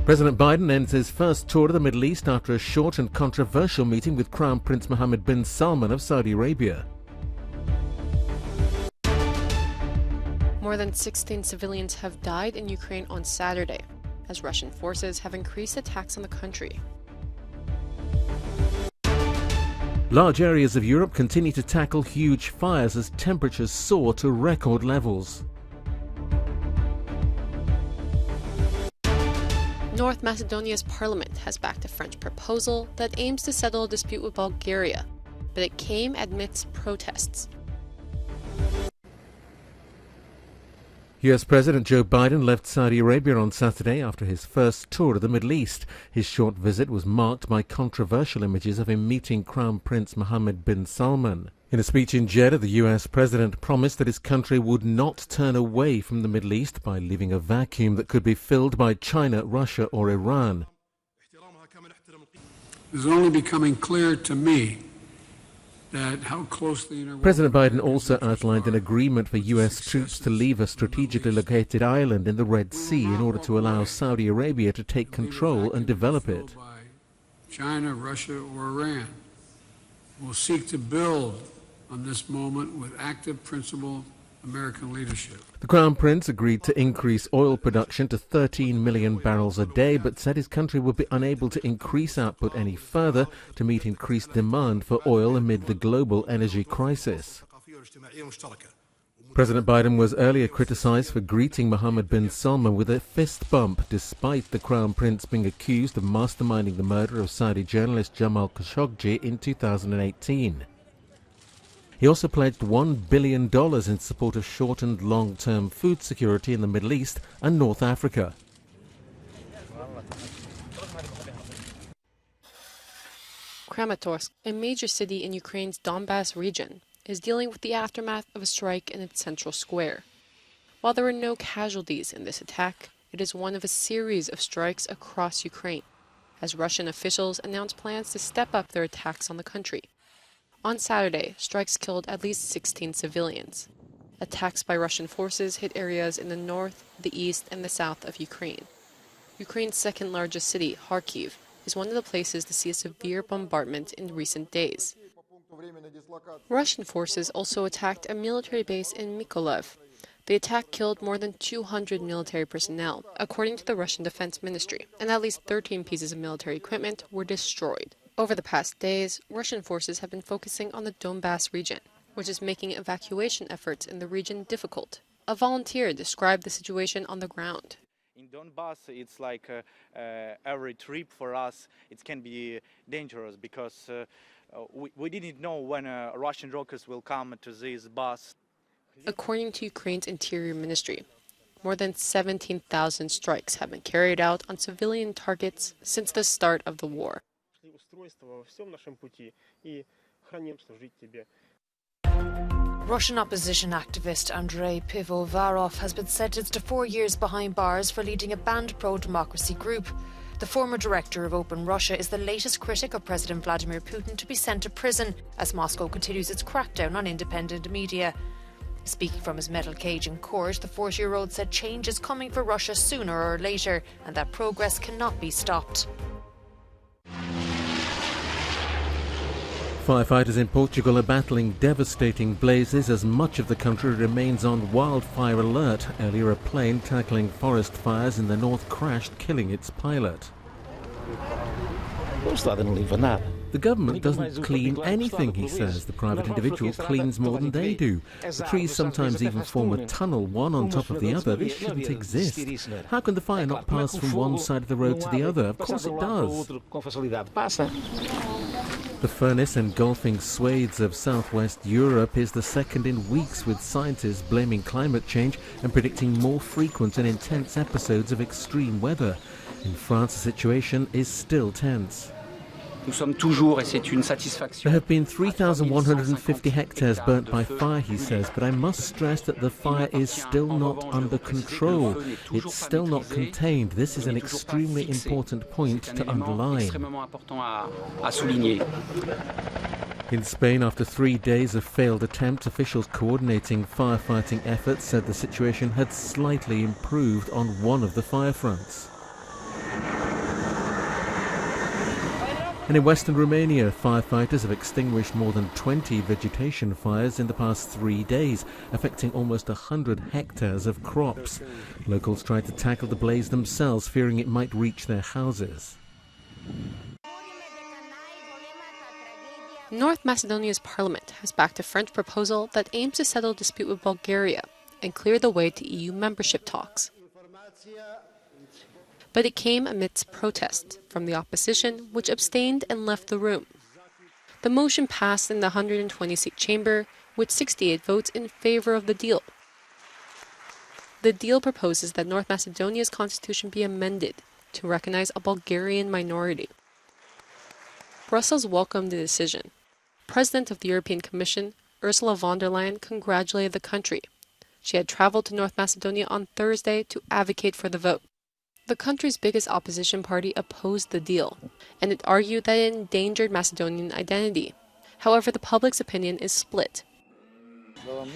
President Biden ends his first tour of the Middle East after a short and controversial meeting with Crown Prince Mohammed bin Salman of Saudi Arabia. More than 16 civilians have died in Ukraine on Saturday, as Russian forces have increased attacks on the country. Large areas of Europe continue to tackle huge fires as temperatures soar to record levels. North Macedonia's parliament has backed a French proposal that aims to settle a dispute with Bulgaria, but it came amidst protests. US President Joe Biden left Saudi Arabia on Saturday after his first tour of the Middle East. His short visit was marked by controversial images of him meeting Crown Prince Mohammed bin Salman. In a speech in Jeddah, the US president promised that his country would not turn away from the Middle East by leaving a vacuum that could be filled by China, Russia or Iran. It is only becoming clear to me that how closely President Biden also outlined an agreement for US troops to leave a strategically located island in the Red Sea in order to allow Saudi Arabia to take control and develop it. China, Russia, or Iran will seek to build on this moment with active, principled American leadership. The Crown Prince agreed to increase oil production to 13 million barrels a day, but said his country would be unable to increase output any further to meet increased demand for oil amid the global energy crisis. President Biden was earlier criticized for greeting Mohammed bin Salman with a fist bump, despite the Crown Prince being accused of masterminding the murder of Saudi journalist Jamal Khashoggi in 2018. He also pledged $1 billion in support of short and long-term food security in the Middle East and North Africa. Kramatorsk, a major city in Ukraine's Donbas region, is dealing with the aftermath of a strike in its central square. While there were no casualties in this attack, it is one of a series of strikes across Ukraine, as Russian officials announced plans to step up their attacks on the country. On Saturday, strikes killed at least 16 civilians. Attacks by Russian forces hit areas in the north, the east, and the south of Ukraine. Ukraine's second largest city, Kharkiv, is one of the places to see a severe bombardment in recent days. Russian forces also attacked a military base in Mykolaiv. The attack killed more than 200 military personnel, according to the Russian Defense Ministry, and at least 13 pieces of military equipment were destroyed. Over the past days, Russian forces have been focusing on the Donbas region, which is making evacuation efforts in the region difficult. A volunteer described the situation on the ground. In Donbas, it's like every trip for us, it can be dangerous because we didn't know when Russian rockets will come to this bus. According to Ukraine's Interior Ministry, more than 17,000 strikes have been carried out on civilian targets since the start of the war. Russian opposition activist Andrei Pivovarov has been sentenced to 4 years behind bars for leading a banned pro-democracy group. The former director of Open Russia is the latest critic of President Vladimir Putin to be sent to prison as Moscow continues its crackdown on independent media. Speaking from his metal cage in court, the 40-year-old said change is coming for Russia sooner or later and that progress cannot be stopped. Firefighters in Portugal are battling devastating blazes as much of the country remains on wildfire alert. Earlier, a plane tackling forest fires in the north crashed, killing its pilot. The government doesn't clean anything, he says. The private individual cleans more than they do. The trees sometimes even form a tunnel, one on top of the other. This shouldn't exist. How can the fire not pass from one side of the road to the other? Of course it does. The furnace engulfing swathes of southwest Europe is the second in weeks, with scientists blaming climate change and predicting more frequent and intense episodes of extreme weather. In France, the situation is still tense. There have been 3,150 hectares burnt by fire, he says, but I must stress that the fire is still not under control. It's still not contained. This is an extremely important point to underline. In Spain, after 3 days of failed attempts, officials coordinating firefighting efforts said the situation had slightly improved on one of the fire fronts. And in western Romania, firefighters have extinguished more than 20 vegetation fires in the past 3 days, affecting almost 100 hectares of crops. Locals tried to tackle the blaze themselves, fearing it might reach their houses. North Macedonia's parliament has backed a French proposal that aims to settle a dispute with Bulgaria and clear the way to EU membership talks. But it came amidst protests from the opposition, which abstained and left the room. The motion passed in the 120-seat chamber with 68 votes in favor of the deal. The deal proposes that North Macedonia's constitution be amended to recognize a Bulgarian minority. Brussels welcomed the decision. President of the European Commission, Ursula von der Leyen, congratulated the country. She had traveled to North Macedonia on Thursday to advocate for the vote. The country's biggest opposition party opposed the deal, and it argued that it endangered Macedonian identity. However, the public's opinion is split.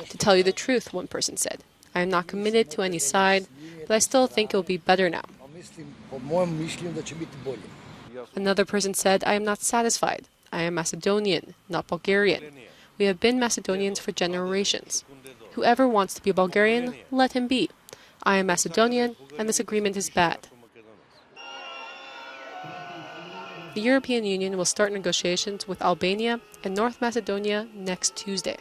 To tell you the truth, one person said, I am not committed to any side, but I still think it will be better now. Another person said, I am not satisfied. I am Macedonian, not Bulgarian. We have been Macedonians for generations. Whoever wants to be a Bulgarian, let him be. I am Macedonian, and this agreement is bad. The European Union will start negotiations with Albania and North Macedonia next Tuesday.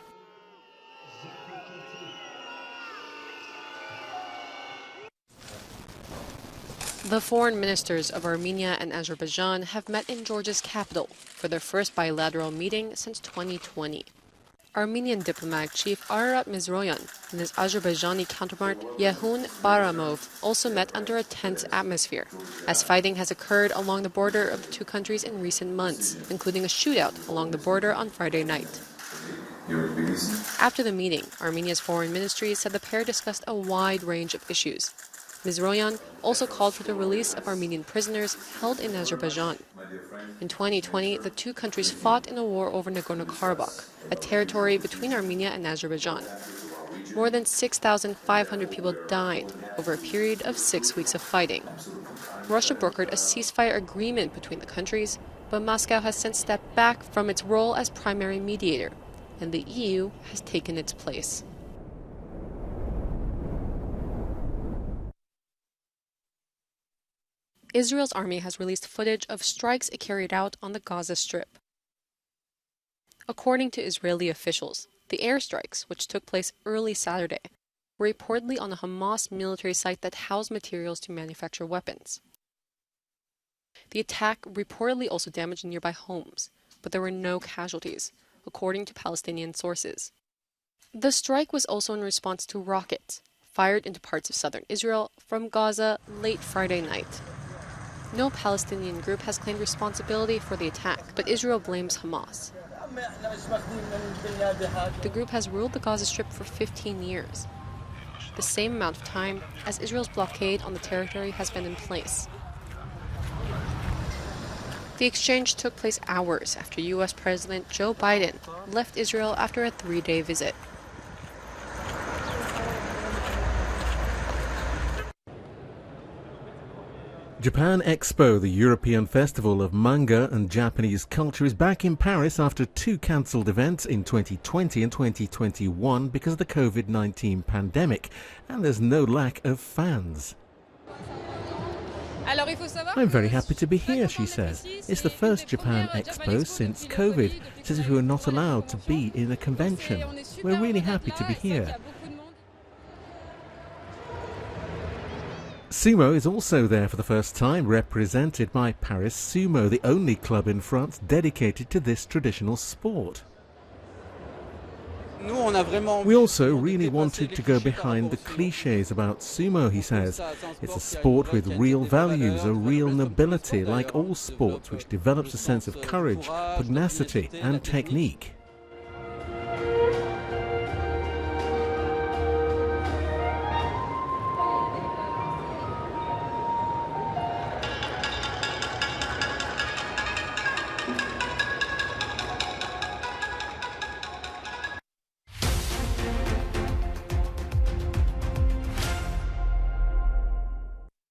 The foreign ministers of Armenia and Azerbaijan have met in Georgia's capital for their first bilateral meeting since 2020. Armenian diplomatic chief Ararat Mizroyan and his Azerbaijani counterpart Yehun Baramov also met under a tense atmosphere, as fighting has occurred along the border of the two countries in recent months, including a shootout along the border on Friday night. After the meeting, Armenia's foreign ministry said the pair discussed a wide range of issues. Mizroyan also called for the release of Armenian prisoners held in Azerbaijan. In 2020, the two countries fought in a war over Nagorno-Karabakh, a territory between Armenia and Azerbaijan. More than 6,500 people died over a period of 6 weeks of fighting. Russia brokered a ceasefire agreement between the countries, but Moscow has since stepped back from its role as primary mediator, and the EU has taken its place. Israel's army has released footage of strikes it carried out on the Gaza Strip. According to Israeli officials, the airstrikes, which took place early Saturday, were reportedly on a Hamas military site that housed materials to manufacture weapons. The attack reportedly also damaged nearby homes, but there were no casualties, according to Palestinian sources. The strike was also in response to rockets fired into parts of southern Israel from Gaza late Friday night. No Palestinian group has claimed responsibility for the attack, but Israel blames Hamas. The group has ruled the Gaza Strip for 15 years, the same amount of time as Israel's blockade on the territory has been in place. The exchange took place hours after U.S. President Joe Biden left Israel after a 3-day visit. Japan Expo, the European festival of manga and Japanese culture, is back in Paris after 2 cancelled events in 2020 and 2021 because of the COVID-19 pandemic, and there's no lack of fans. I'm very happy to be here, she says. It's the first Japan Expo since COVID, since we were not allowed to be in a convention. We're really happy to be here. Sumo is also there for the first time, represented by Paris Sumo, the only club in France dedicated to this traditional sport. We also really wanted to go behind the clichés about sumo, he says. It's a sport with real values, a real nobility, like all sports, which develops a sense of courage, pugnacity and technique.